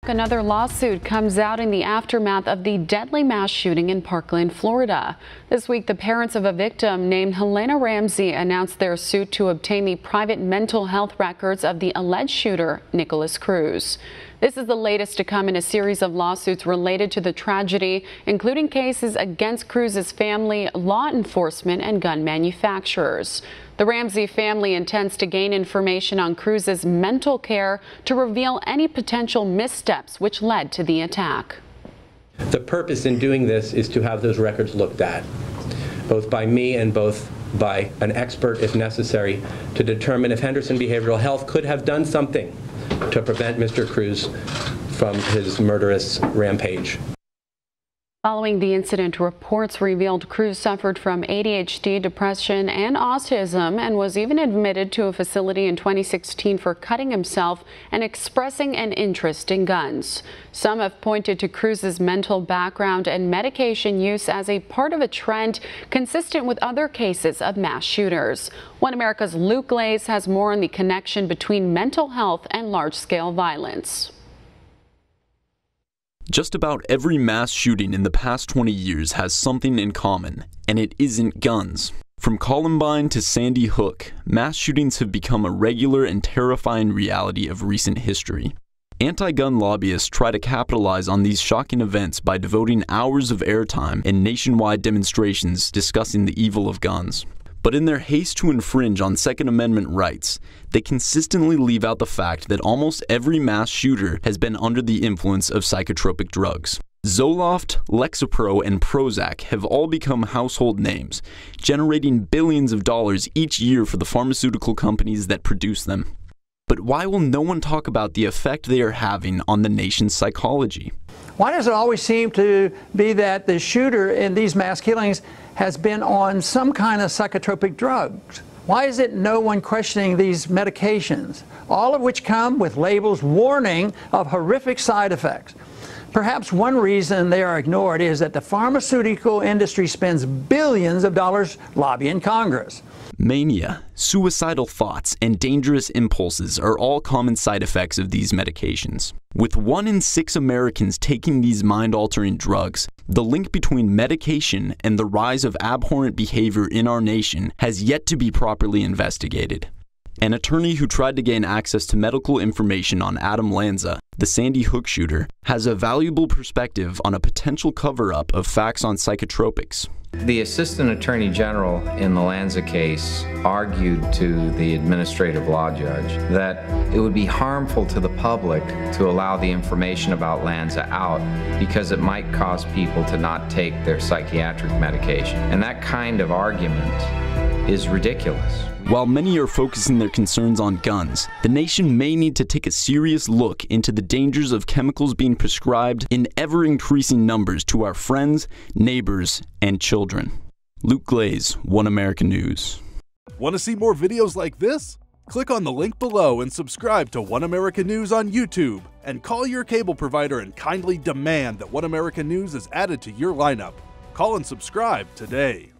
Another lawsuit comes out in the aftermath of the deadly mass shooting in Parkland, Florida. This week, the parents of a victim named Helena Ramsey announced their suit to obtain the private mental health records of the alleged shooter, Nicholas Cruz. This is the latest to come in a series of lawsuits related to the tragedy, including cases against Cruz's family, law enforcement, and gun manufacturers. The Ramsey family intends to gain information on Cruz's mental care to reveal any potential missteps which led to the attack. The purpose in doing this is to have those records looked at, both by me and both by an expert if necessary, to determine if Henderson Behavioral Health could have done something to prevent Mr. Cruz from his murderous rampage. Following the incident, reports revealed Cruz suffered from ADHD, depression, and autism, and was even admitted to a facility in 2016 for cutting himself and expressing an interest in guns. Some have pointed to Cruz's mental background and medication use as a part of a trend consistent with other cases of mass shooters. One America's Glaze has more on the connection between mental health and large-scale violence. Just about every mass shooting in the past 20 years has something in common, and it isn't guns. From Columbine to Sandy Hook, mass shootings have become a regular and terrifying reality of recent history. Anti-gun lobbyists try to capitalize on these shocking events by devoting hours of airtime and nationwide demonstrations discussing the evil of guns. But in their haste to infringe on Second Amendment rights, they consistently leave out the fact that almost every mass shooter has been under the influence of psychotropic drugs. Zoloft, Lexapro, and Prozac have all become household names, generating billions of dollars each year for the pharmaceutical companies that produce them. But why will no one talk about the effect they are having on the nation's psychology? Why does it always seem to be that the shooter in these mass killings has been on some kind of psychotropic drugs? Why is it no one questioning these medications, all of which come with labels warning of horrific side effects? Perhaps one reason they are ignored is that the pharmaceutical industry spends billions of dollars lobbying Congress. Mania, suicidal thoughts, and dangerous impulses are all common side effects of these medications. With 1 in 6 Americans taking these mind-altering drugs, the link between medication and the rise of abhorrent behavior in our nation has yet to be properly investigated. An attorney who tried to gain access to medical information on Adam Lanza, the Sandy Hook shooter, has a valuable perspective on a potential cover-up of facts on psychotropics. The Assistant Attorney General in the Lanza case argued to the administrative law judge that it would be harmful to the public to allow the information about Lanza out because it might cause people to not take their psychiatric medication. And that kind of argument is ridiculous. While many are focusing their concerns on guns, the nation may need to take a serious look into the dangers of chemicals being prescribed in ever-increasing numbers to our friends, neighbors, and children. Luke Glaze, One America News. Want to see more videos like this? Click on the link below and subscribe to One America News on YouTube, and call your cable provider and kindly demand that One America News is added to your lineup. Call and subscribe today.